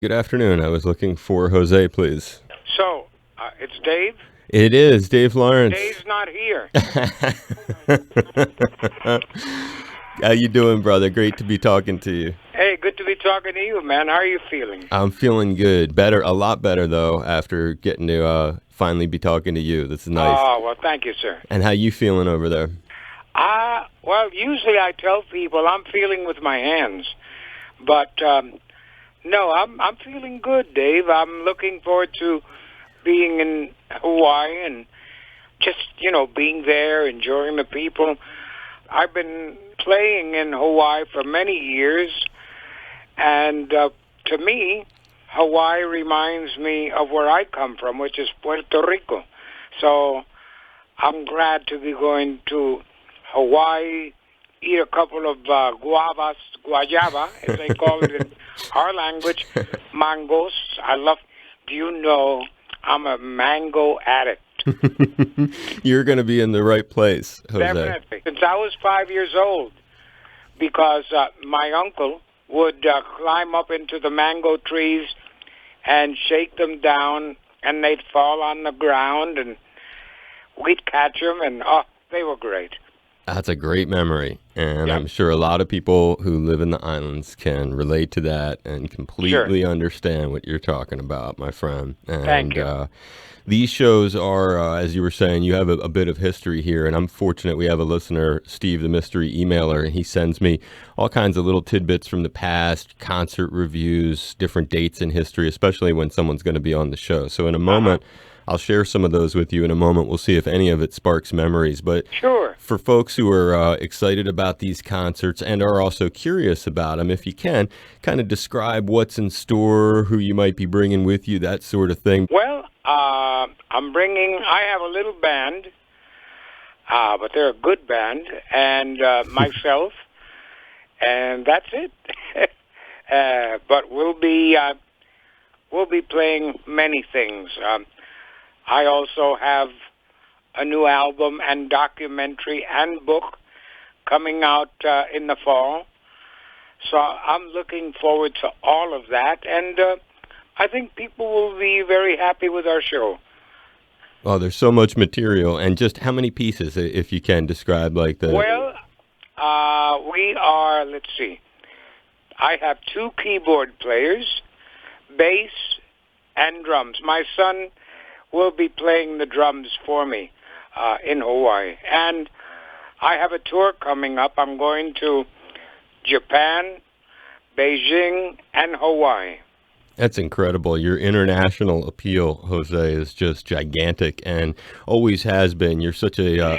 Good afternoon. I was looking for Jose, please. So, it's Dave. It is Dave Lawrence. Dave's not here. How you doing, brother? Great to be talking to you. Hey, good to be talking to you, man. How are you feeling? I'm feeling good. Better, a lot better though, after getting to finally be talking to you. This is nice. Oh, well, thank you, sir. And how you feeling over there? Well, usually I tell people I'm feeling with my hands, but no, I'm feeling good, Dave. I'm looking forward to being in Hawaii and just being there, enjoying the people. I've been playing in Hawaii for many years, and to me, Hawaii reminds me of where I come from, which is Puerto Rico. So I'm glad to be going to Hawaii, eat a couple of guayaba, as they call it in our language, mangoes. Do you know I'm a mango addict? You're going to be in the right place, Jose. Definitely. Since I was 5 years old, because my uncle would climb up into the mango trees and shake them down, and they'd fall on the ground, and we'd catch them, and they were great. That's a great memory, and Yeah. I'm sure a lot of people who live in the islands can relate to that and completely understand what you're talking about, my friend. And, Thank you. These shows are, as you were saying, you have a bit of history here, and I'm fortunate we have a listener, Steve, the mystery emailer, and he sends me all kinds of little tidbits from the past, concert reviews, different dates in history, especially when someone's going to be on the show. So in a moment, I'll share some of those with you in a moment. We'll see if any of it sparks memories. But Sure. for folks who are excited about these concerts and are also curious about them, if you can, kind of describe what's in store, who you might be bringing with you, that sort of thing. Well, I have a little band, but they're a good band, and myself, and that's it. But we'll be playing many things. I also have a new album and documentary and book coming out in the fall. So I'm looking forward to all of that, and I think people will be very happy with our show. Oh, there's so much material. And just how many pieces, if you can describe like the... Well, we are, let's see, I have two keyboard players, bass, and drums. My son will be playing the drums for me in Hawaii. And I have a tour coming up. I'm going to Japan, Beijing, and Hawaii. That's incredible. Your international appeal, Jose, is just gigantic and always has been. You're such a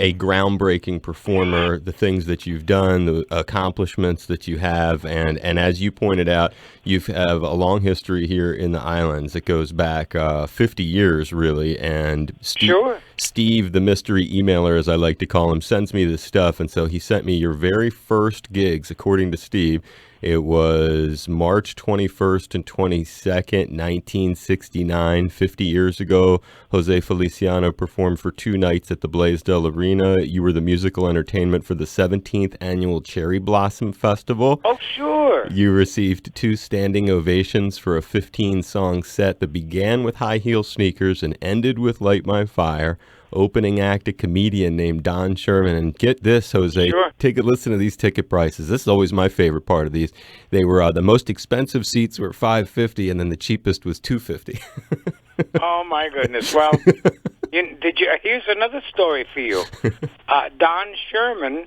groundbreaking performer. The things that you've done, the accomplishments that you have, and as you pointed out, you have a long history here in the islands. It goes back 50 years, really. And Sure. Steve, the mystery emailer, as I like to call him, sends me this stuff, and so he sent me your very first gigs, according to Steve. It was March 21st and 22nd, 1969, 50 years ago. Jose Feliciano performed for 2 nights at the Blaisdell Arena. You were the musical entertainment for the 17th Annual Cherry Blossom Festival. Oh, sure. You received 2 standing ovations for a 15-song set that began with High Heel Sneakers and ended with Light My Fire. Opening act, a comedian named Don Sherman. And get this, Jose, Sure. take a listen to these ticket prices. This is always my favorite part of these. They were the most expensive seats were $550, and then the cheapest was $250. Oh, my goodness. Well, here's another story for you. Don Sherman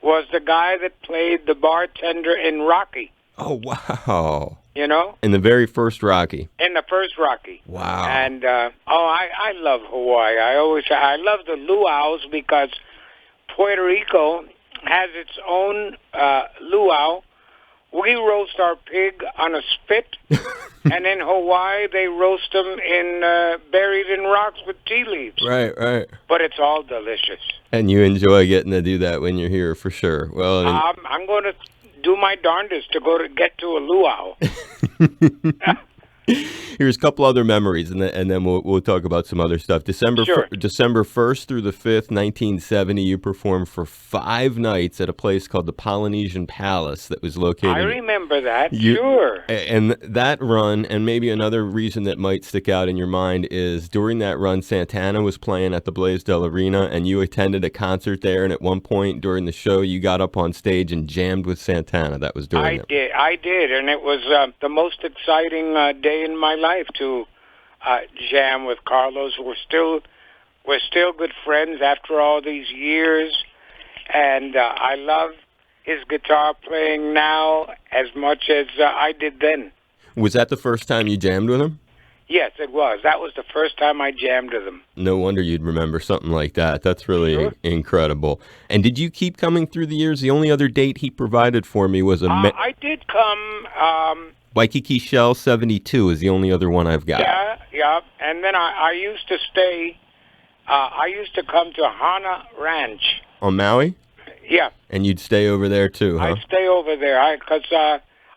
was the guy that played the bartender in Rocky. Oh, wow. You know? In the very first Rocky. In the first Rocky. Wow. And, I love Hawaii. I love the luau's because Puerto Rico has its own luau. We roast our pig on a spit, and in Hawaii they roast them buried in rocks with tea leaves. Right. But it's all delicious. And you enjoy getting to do that when you're here, for sure. Well, I'm going to do my darndest to get to a luau. Here's a couple other memories, and then we'll talk about some other stuff. Sure. December 1st through the 5th, 1970, you performed for 5 nights at a place called the Polynesian Palace that was located. I remember that. Sure. And that run, and maybe another reason that might stick out in your mind is during that run, Santana was playing at the Blaisdell Arena, and you attended a concert there. And at one point during the show, you got up on stage and jammed with Santana. That was during it. I did, and it was the most exciting day in my life to jam with Carlos. We're still good friends after all these years, and I love his guitar playing now as much as I did then. Was that the first time you jammed with him? Yes, it was. That was the first time I jammed with him. No wonder you'd remember something like that. That's really incredible. And did you keep coming through the years? The only other date he provided for me was I did come. Waikiki Shell 72 is the only other one I've got. Yeah. And then I used to stay. I used to come to Hana Ranch On Maui? Yeah. And you'd stay over there too, huh? I'd stay over there because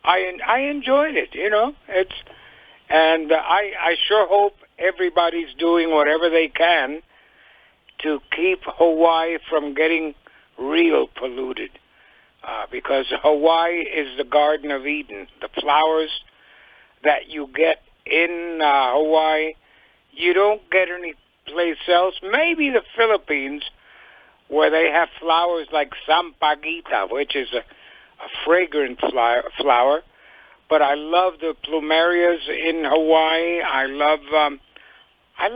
I enjoyed it. I sure hope everybody's doing whatever they can to keep Hawaii from getting real polluted. Because Hawaii is the Garden of Eden. The flowers that you get in Hawaii, you don't get any place else. Maybe the Philippines, where they have flowers like sampaguita, which is a fragrant flower. But I love the plumerias in Hawaii. I love them. I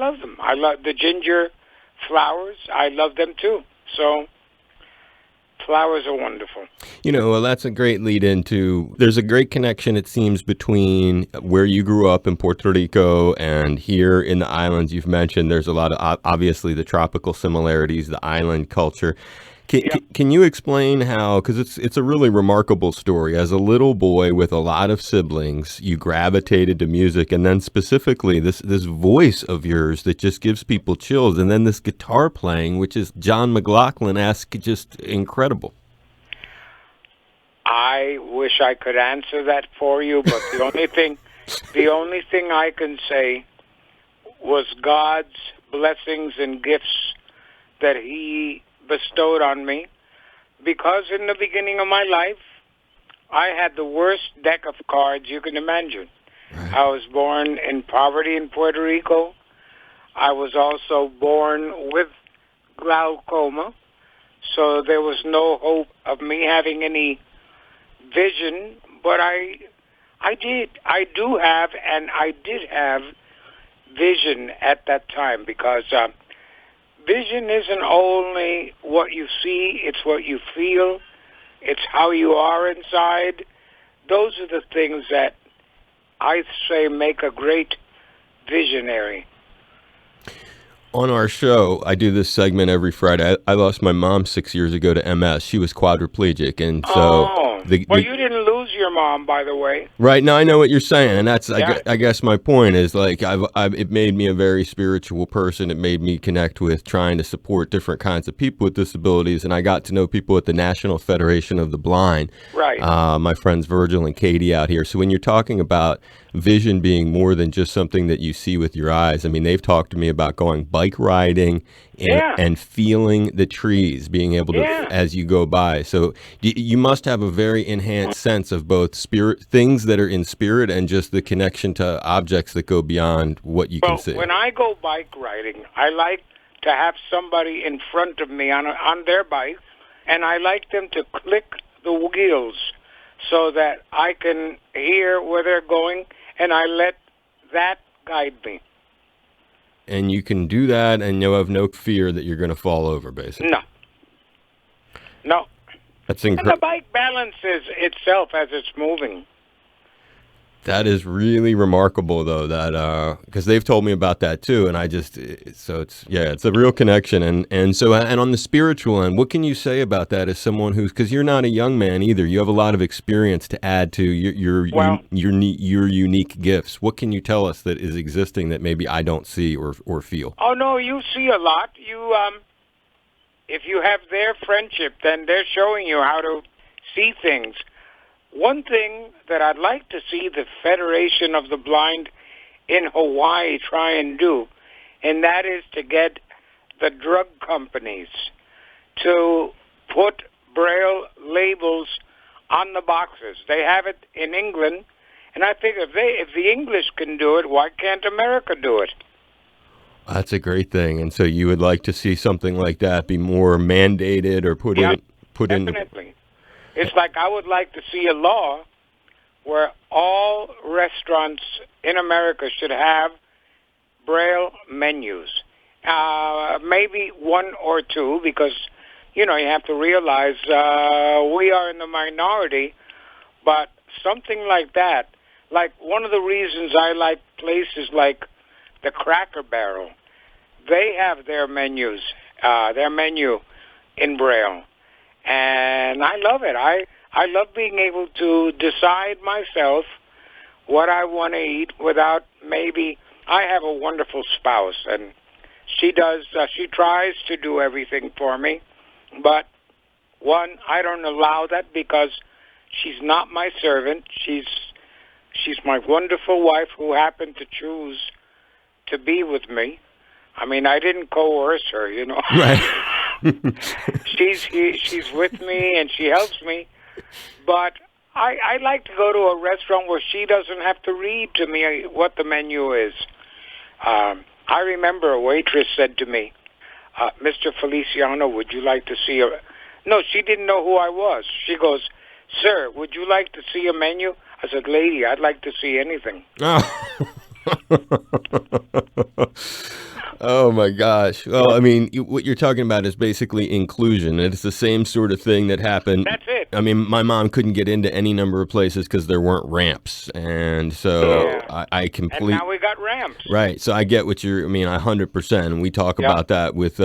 love the ginger flowers. I love them too. So flowers are wonderful. Well, that's a great lead into, there's a great connection, it seems, between where you grew up in Puerto Rico and here in the islands. You've mentioned there's a lot of, obviously, the tropical similarities, the island culture. Can you explain how, because it's a really remarkable story. As a little boy with a lot of siblings, you gravitated to music, and then specifically this voice of yours that just gives people chills, and then this guitar playing, which is John McLaughlin-esque, just incredible. I wish I could answer that for you, but the only thing I can say was God's blessings and gifts that He bestowed on me, because in the beginning of my life, I had the worst deck of cards you can imagine. Right. I was born in poverty in Puerto Rico. I was also born with glaucoma, so there was no hope of me having any vision, but I did have vision at that time, because vision isn't only what you see, it's what you feel, it's how you are inside. Those are the things that I say make a great visionary. On our show, I do this segment every Friday. I lost my mom 6 years ago to MS. She was quadriplegic, and so you didn't lose your mom, by the way. Right. Now I know what you're saying, and that's I guess my point is, like, it made me a very spiritual person. It made me connect with trying to support different kinds of people with disabilities, and I got to know people at the National Federation of the Blind. Right. My friends Virgil and Katie out here. So when you're talking about vision being more than just something that you see with your eyes, I mean, they've talked to me about going bike riding and feeling the trees, being able to as you go by. So you must have a very enhanced sense of both spirit, things that are in spirit, and just the connection to objects that go beyond what you can see. When I go bike riding, I like to have somebody in front of me on their bike, and I like them to click the wheels so that I can hear where they're going, and I let that guide me. And you can do that, and you'll have no fear that you're going to fall over, basically. No. That's incredible. And the bike balances itself as it's moving. That is really remarkable, though, that because they've told me about that too, and it's a real connection, and on the spiritual end, what can you say about that as someone who's, because you're not a young man either, you have a lot of experience to add to your unique gifts. What can you tell us that is existing that maybe I don't see or feel? Oh no, you see a lot. You if you have their friendship, then they're showing you how to see things. One thing that I'd like to see the Federation of the Blind in Hawaii try and do, and that is to get the drug companies to put Braille labels on the boxes. They have it in England, and I think if the English can do it, why can't America do it? That's a great thing. And so you would like to see something like that be more mandated or put in. Definitely. It's like I would like to see a law where all restaurants in America should have Braille menus. Maybe one or two, because, you have to realize we are in the minority, but something like that. Like one of the reasons I like places like the Cracker Barrel, they have their menu in Braille. And I love it. I love being able to decide myself what I want to eat without maybe. I have a wonderful spouse, and she tries to do everything for me. But one, I don't allow that because she's not my servant. She's my wonderful wife who happened to choose to be with me. I mean, I didn't coerce her, Right. She's with me and she helps me, but I like to go to a restaurant where she doesn't have to read to me what the menu is. I remember a waitress said to me, "Mr. Feliciano, would you like to see a?" No, she didn't know who I was. She goes, "Sir, would you like to see a menu?" I said, "Lady, I'd like to see anything." Oh my gosh. Well, I mean, what you're talking about is basically inclusion. It's the same sort of thing that happened. That's it. I mean, my mom couldn't get into any number of places because there weren't ramps. And so I completely... And now we got ramps. Right. So I get what you're... I mean, 100%. We talk about that with...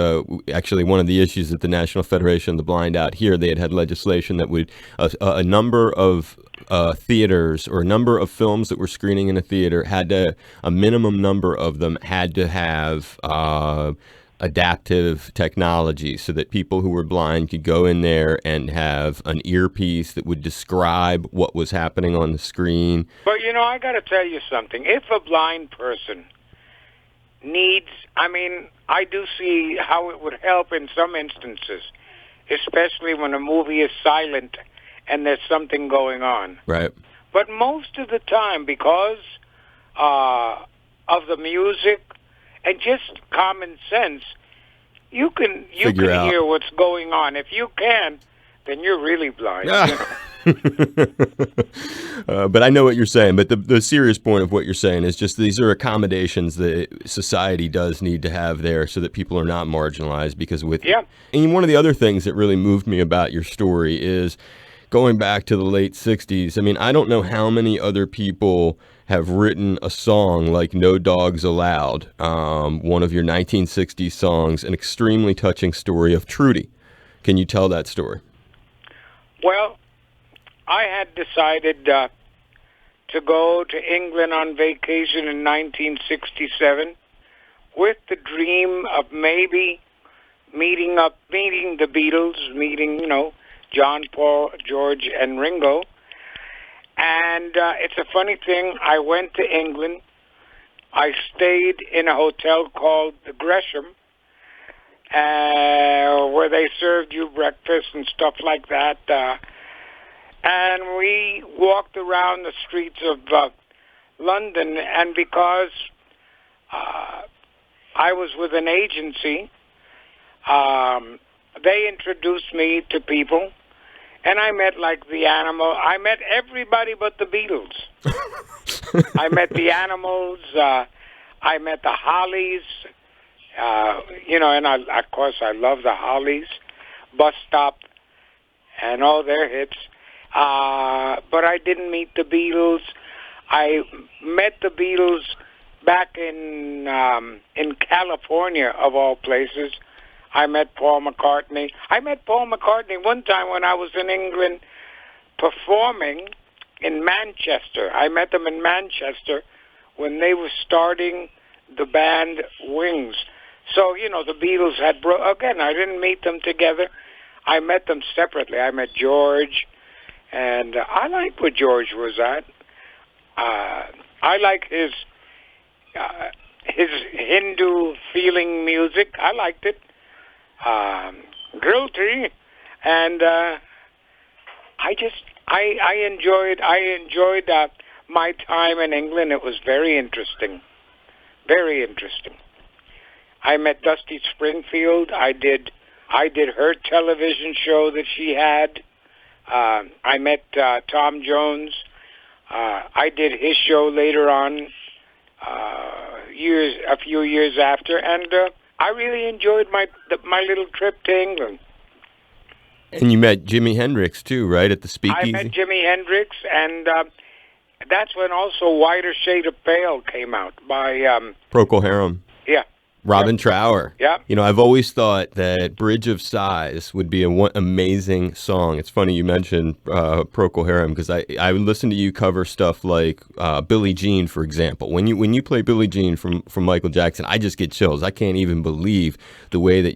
actually, one of the issues at the National Federation of the Blind out here, they had legislation that would... a number of theaters or a number of films that were screening in a theater had to... A minimum number of them had to have... adaptive technology so that people who were blind could go in there and have an earpiece that would describe what was happening on the screen. But, I got to tell you something. If a blind person needs, I do see how it would help in some instances, especially when a movie is silent and there's something going on. Right. But most of the time, because of the music, and just common sense, you can hear what's going on. If you can, then you're really blind. But I know what you're saying. But the serious point of what you're saying is just these are accommodations that society does need to have there so that people are not marginalized. Because and one of the other things that really moved me about your story is going back to the late 60s. I mean, I don't know how many other people have written a song like No Dogs Allowed, one of your 1960s songs, an extremely touching story of Trudy. Can you tell that story? Well, I had decided to go to England on vacation in 1967 with the dream of maybe meeting the Beatles, meeting, John, Paul, George, and Ringo. And it's a funny thing. I went to England. I stayed in a hotel called the Gresham, where they served you breakfast and stuff like that. And we walked around the streets of London. And because I was with an agency, they introduced me to people. And I met the Animal. I met everybody but the Beatles. I met the Animals. I met the Hollies. And of course I love the Hollies, Bus Stop, and all their hits. But I didn't meet the Beatles. I met the Beatles back in California, of all places. I met Paul McCartney. I met Paul McCartney one time when I was in England performing in Manchester. I met them in Manchester when they were starting the band Wings. So, the Beatles had again, I didn't meet them together. I met them separately. I met George, and I like where George was at. I like his Hindu feeling music. I liked it. Guilty, and I enjoyed my time in England. It was very interesting, very interesting. I met Dusty Springfield. I did her television show that she had. I met Tom Jones. I did his show later on, a few years after, and I really enjoyed my little trip to England. And you met Jimi Hendrix too, right, at the Speakeasy? I met Jimi Hendrix, and that's when also Whiter Shade of Pale came out by Procol Harum. Yeah. Robin Trower. Yeah. You know, I've always thought that Bridge of Sighs would be an amazing song. It's funny you mentioned Procol Harum, because I listen to you cover stuff like Billie Jean, for example. When you play Billie Jean from Michael Jackson, I just get chills. I can't even believe the way that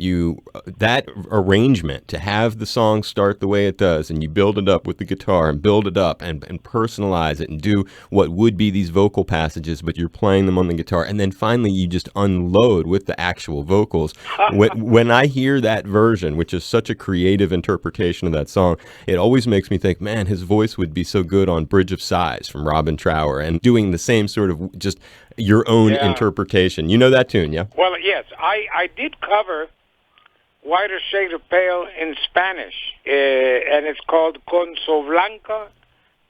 that arrangement, to have the song start the way it does, and you build it up with the guitar and build it up and personalize it and do what would be these vocal passages, but you're playing them on the guitar, and then finally you just unload with the actual vocals. When I hear that version, which is such a creative interpretation of that song, it always makes me think, man, his voice would be so good on Bridge of Sighs from Robin Trower, and doing the same sort of just your own interpretation. You know that tune, yeah? Well, yes, I did cover Whiter Shade of Pale in Spanish, and it's called Con su blanca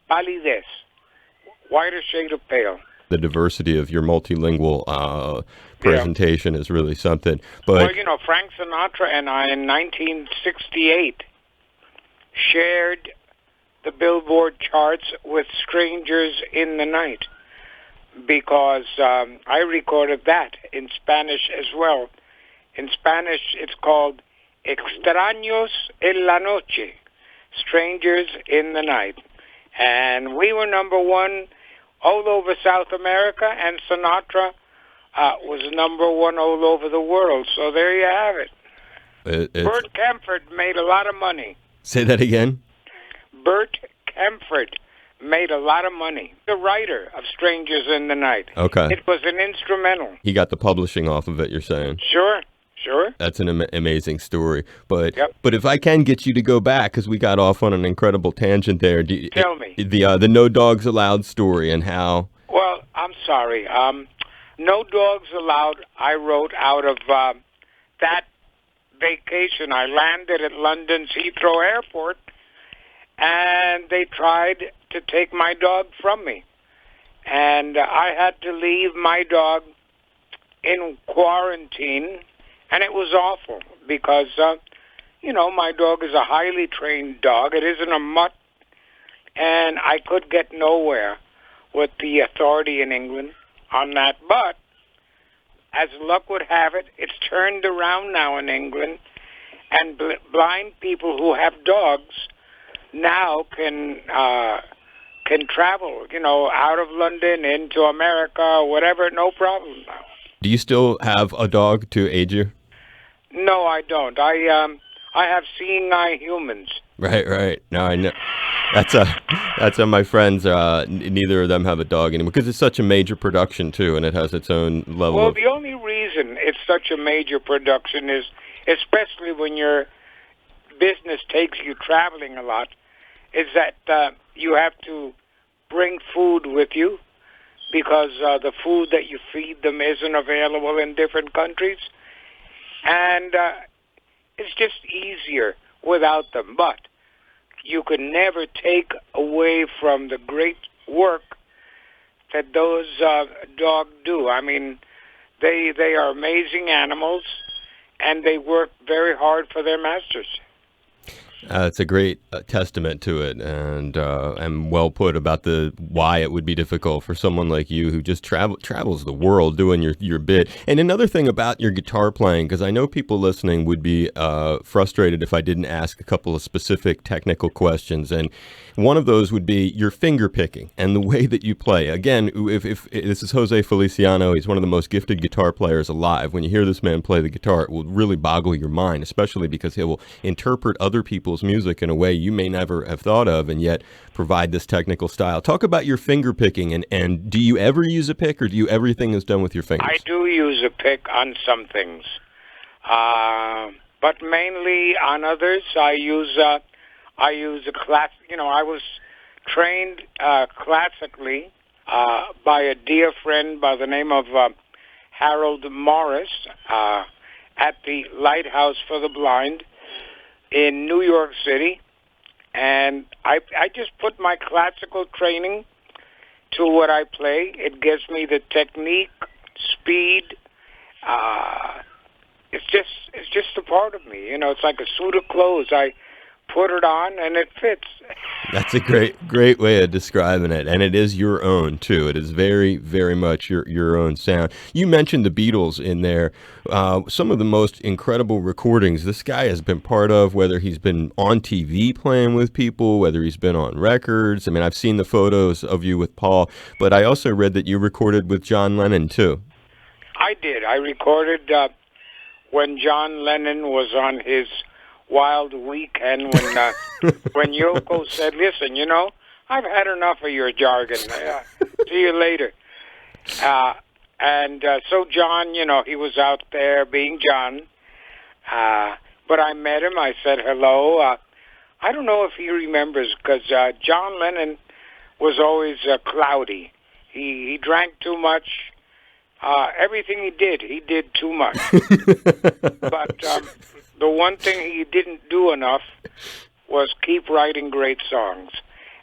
palidez, Whiter Shade of Pale. The diversity of your multilingual presentation is really something. But well, Frank Sinatra and I in 1968 shared the Billboard charts with Strangers in the Night, because I recorded that in Spanish as well. In Spanish, it's called Extraños en la Noche, Strangers in the Night. And we were number one all over South America, and Sinatra was number one all over the world. So there you have it. Bert Kaempfert made a lot of money. Say that again? Bert Kaempfert made a lot of money. The writer of Strangers in the Night. Okay. It was an instrumental. He got the publishing off of it, you're saying? Sure. That's an amazing story. But Yep. But if I can get you to go back, because we got off on an incredible tangent there. Tell me. The No Dogs Allowed story and how... Well, I'm sorry. No Dogs Allowed, I wrote out of that vacation. I landed at London's Heathrow Airport, and they tried to take my dog from me. And I had to leave my dog in quarantine, and it was awful because, my dog is a highly trained dog. It isn't a mutt, and I could get nowhere with the authority in England on that. But as luck would have it, it's turned around now in England, and blind people who have dogs now can travel, out of London into America or whatever, no problem now. Do you still have a dog to aid you? No, I don't. I have seeing eye humans. Right. No, I know. That's my friends. Neither of them have a dog anymore because it's such a major production too, and it has its own level. Well, the only reason it's such a major production is, especially when your business takes you traveling a lot, is that you have to bring food with you because the food that you feed them isn't available in different countries, and it's just easier without them. But you can never take away from the great work that those dogs do. I mean, they are amazing animals, and they work very hard for their masters. It's a great testament to it, and well put about why it would be difficult for someone like you who just travels the world doing your bit. And another thing about your guitar playing, because I know people listening would be frustrated if I didn't ask a couple of specific technical questions, and one of those would be your finger picking and the way that you play. Again, if this is Jose Feliciano, he's one of the most gifted guitar players alive. When you hear this man play the guitar, it will really boggle your mind, especially because he will interpret other people's people's music in a way you may never have thought of, and yet provide this technical style. Talk about your finger picking, and do you ever use a pick, or do you everything is done with your fingers? I do use a pick on some things, but mainly on others. I use a class. I was trained classically by a dear friend by the name of Harold Morris at the Lighthouse for the Blind in New York City. And I just put my classical training to what I play. It gives me the technique, speed. It's just a part of me. It's like a suit of clothes. I put it on and it fits. That's a great way of describing it, and it is your own too. It is very, very much your own sound. You mentioned the Beatles in there. Some of the most incredible recordings this guy has been part of, whether he's been on TV playing with people, whether he's been on records. I mean, I've seen the photos of you with Paul, but I also read that you recorded with John Lennon too. I did. I recorded when John Lennon was on his wild weekend when Yoko said, "Listen, I've had enough of your jargon. See you later." So John, he was out there being John. But I met him. I said hello. I don't know if he remembers, because John Lennon was always cloudy. He drank too much. Everything he did too much. But the one thing he didn't do enough was keep writing great songs.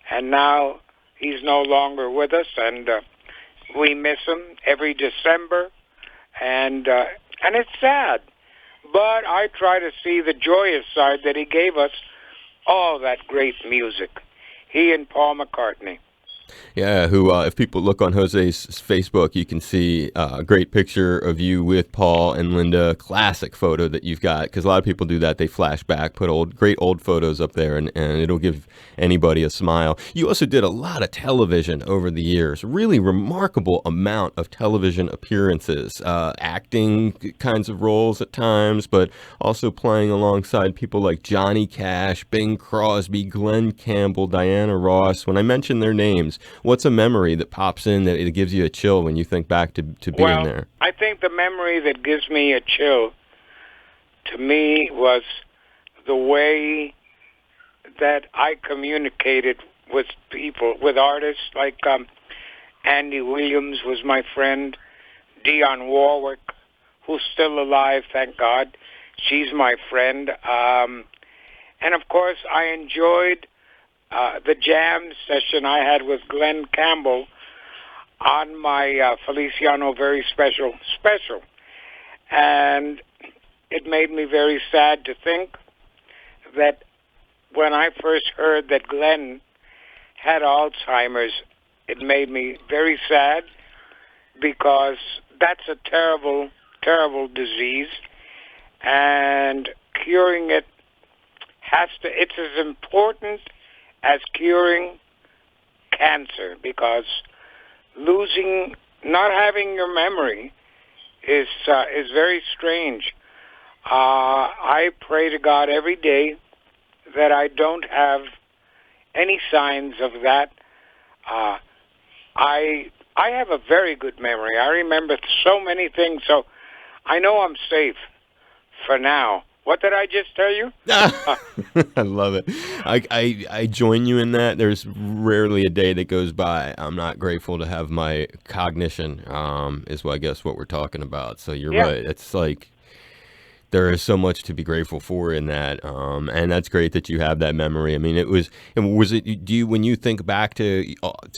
And now he's no longer with us, and we miss him every December. And it's sad. But I try to see the joyous side that he gave us all that great music. He and Paul McCartney. Yeah, who, if people look on Jose's Facebook, you can see a great picture of you with Paul and Linda, classic photo that you've got, because a lot of people do that. They flash back, put great old photos up there, and it'll give anybody a smile. You also did a lot of television over the years, really remarkable amount of television appearances, acting kinds of roles at times, but also playing alongside people like Johnny Cash, Bing Crosby, Glenn Campbell, Diana Ross. When I mention their names, what's a memory that pops in that it gives you a chill when you think back to being there? I think the memory that gives me a chill, to me, was the way that I communicated with people, with artists like Andy Williams was my friend, Dionne Warwick, who's still alive, thank God. She's my friend. And, of course, I enjoyed the jam session I had with Glenn Campbell on my Feliciano Very Special. And it made me very sad to think that when I first heard that Glenn had Alzheimer's, it made me very sad, because that's a terrible, terrible disease, and curing it it's as important as curing cancer, because not having your memory is very strange. I pray to God every day that I don't have any signs of that. I have a very good memory. I remember so many things, so I know I'm safe for now. What did I just tell you? I love it. I join you in that. There's rarely a day that goes by I'm not grateful to have my cognition, is what I guess what we're talking about. So you're right. It's like there is so much to be grateful for in that, and that's great that you have that memory. I mean, when you think back to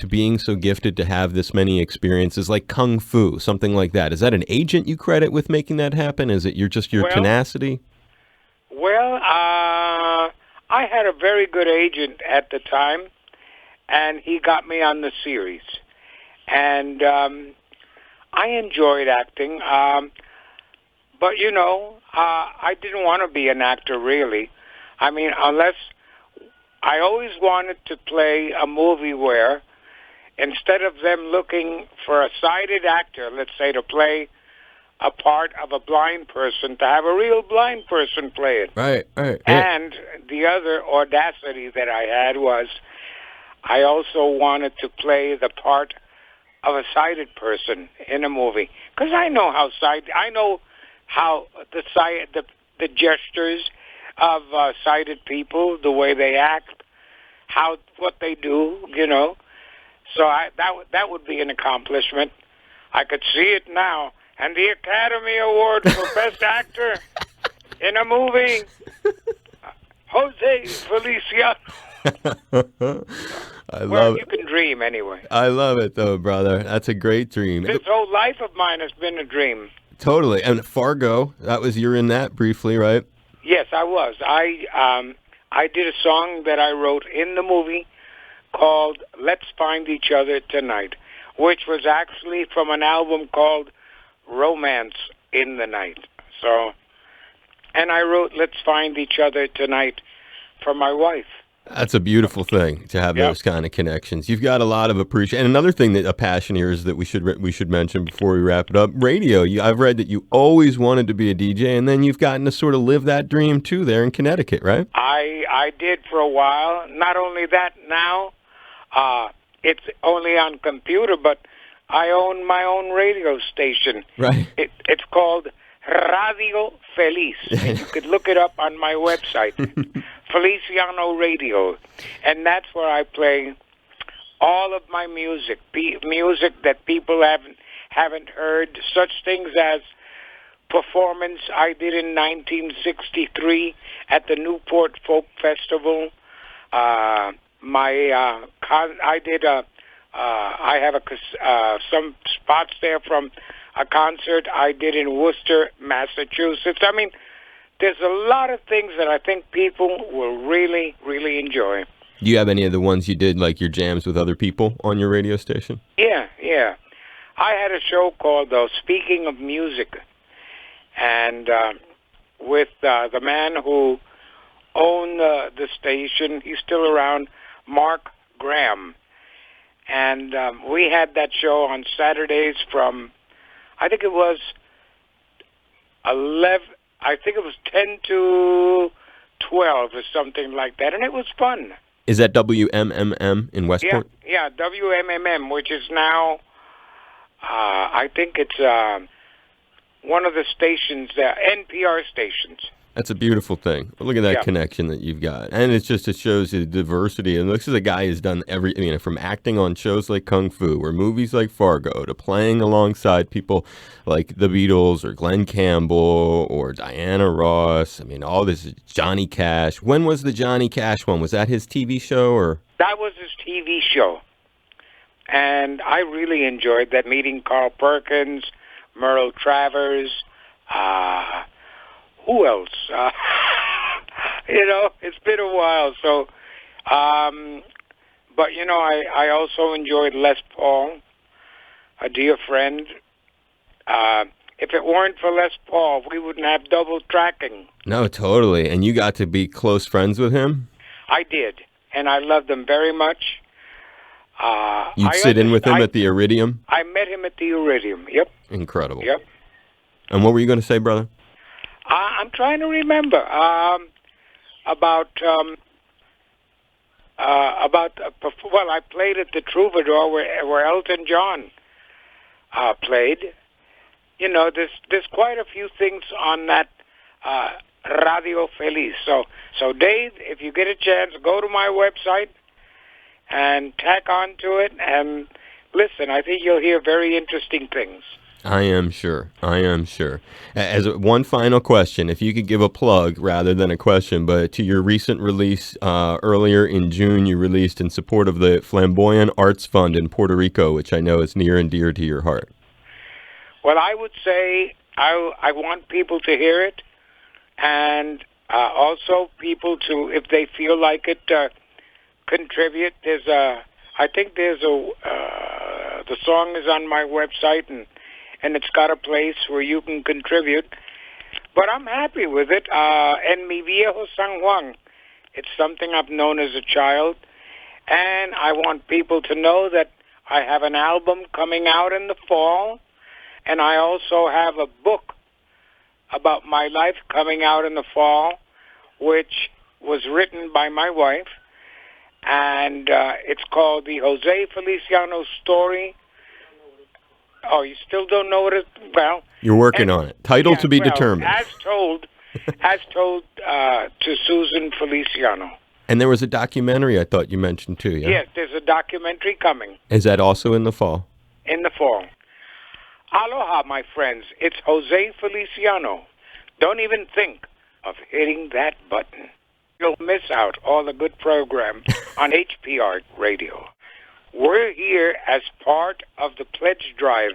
being so gifted to have this many experiences, like Kung Fu, something like that, is that an agent you credit with making that happen? Is it your tenacity? Well, I had a very good agent at the time, and he got me on the series. And I enjoyed acting, but, I didn't want to be an actor, really. I mean, unless I always wanted to play a movie where, instead of them looking for a sighted actor, let's say, to play a part of a blind person to have a real blind person play it. Right, right. Yeah. And the other audacity that I had was I also wanted to play the part of a sighted person in a movie because I know how the gestures of sighted people, the way they act, what they do, you know. So that would be an accomplishment. I could see it now. And the Academy Award for Best Actor in a movie, Jose Feliciano. I love Well, it. you can dream anyway. I love it, though, brother. That's a great dream. This whole life of mine has been a dream. Totally. And Fargo, you're in that briefly, right? Yes, I was. I did a song that I wrote in the movie called Let's Find Each Other Tonight, which was actually from an album called Romance in the Night. So, and I wrote Let's Find Each Other Tonight for my wife. That's a beautiful thing to have those kind of connections. You've got a lot of appreciation. And another thing that a passion here is that we should mention before we wrap it up, radio. I've read that you always wanted to be a DJ, and then you've gotten to sort of live that dream too there in Connecticut, right? I did for a while. Not only that, now it's only on computer, but I own my own radio station. Right. It's called Radio Feliz. And you could look it up on my website, Feliciano Radio. And that's where I play all of my music, music that people haven't heard, such things as performance I did in 1963 at the Newport Folk Festival. I have some spots there from a concert I did in Worcester, Massachusetts. I mean, there's a lot of things that I think people will really, really enjoy. Do you have any of the ones you did, like your jams with other people on your radio station? Yeah. I had a show called Speaking of Music, and with the man who owned the station, he's still around, Mark Graham. And we had that show on Saturdays from, I think it was 10 to 12 or something like that, and it was fun. Is that WMMM in Westport? Yeah, WMMM, which is now, I think it's one of the stations, NPR stations. That's a beautiful thing. Look at that connection that you've got. And it shows the diversity. And this is a guy who's done from acting on shows like Kung Fu or movies like Fargo to playing alongside people like the Beatles or Glenn Campbell or Diana Ross. I mean, all this, Johnny Cash. When was the Johnny Cash one? Was that his TV show or? That was his TV show. And I really enjoyed that, meeting Carl Perkins, Merle Travers, who else? It's been a while. So, but I also enjoyed Les Paul, a dear friend. If it weren't for Les Paul, we wouldn't have double tracking. No, totally. And you got to be close friends with him? I did, and I loved him very much. You'd sit in with him at the Iridium? I met him at the Iridium, yep. Incredible. Yep. And what were you going to say, brother? I'm trying to remember about. I played at the Troubadour where Elton John played. There's quite a few things on that Radio Feliz. So Dave, if you get a chance, go to my website and tack on to it and listen. I think you'll hear very interesting things. I am sure. As one final question, if you could give a plug rather than a question, but to your recent release earlier in June, you released in support of the Flamboyant Arts Fund in Puerto Rico, which I know is near and dear to your heart. Well, I would say I want people to hear it, and also people to, if they feel like it, contribute. The song is on my website, and it's got a place where you can contribute. But I'm happy with it. En mi viejo San Juan, it's something I've known as a child, and I want people to know that I have an album coming out in the fall, And I also have a book about my life coming out in the fall, which was written by my wife. And it's called The Jose Feliciano Story. Oh, you still don't know what it is? Well, You're working on it. Title to be determined. As told to Susan Feliciano. And there was a documentary I thought you mentioned too, yeah? Yes, there's a documentary coming. Is that also in the fall? In the fall. Aloha, my friends. It's Jose Feliciano. Don't even think of hitting that button. You'll miss out all the good program on HPR radio. We're here as part of the pledge drive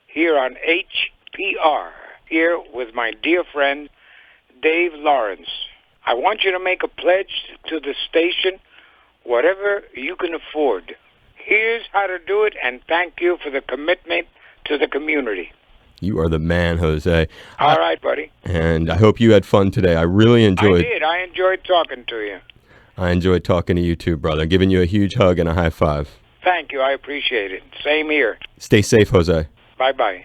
here on HPR, here with my dear friend Dave Lawrence. I want you to make a pledge to the station, whatever you can afford. Here's how to do it, and thank you for the commitment to the community. You are the man, Jose. All right, buddy. And I hope you had fun today. I really enjoyed. I did. I enjoyed talking to you. I enjoyed talking to you too, brother. Giving you a huge hug and a high five. Thank you. I appreciate it. Same here. Stay safe, Jose. Bye-bye.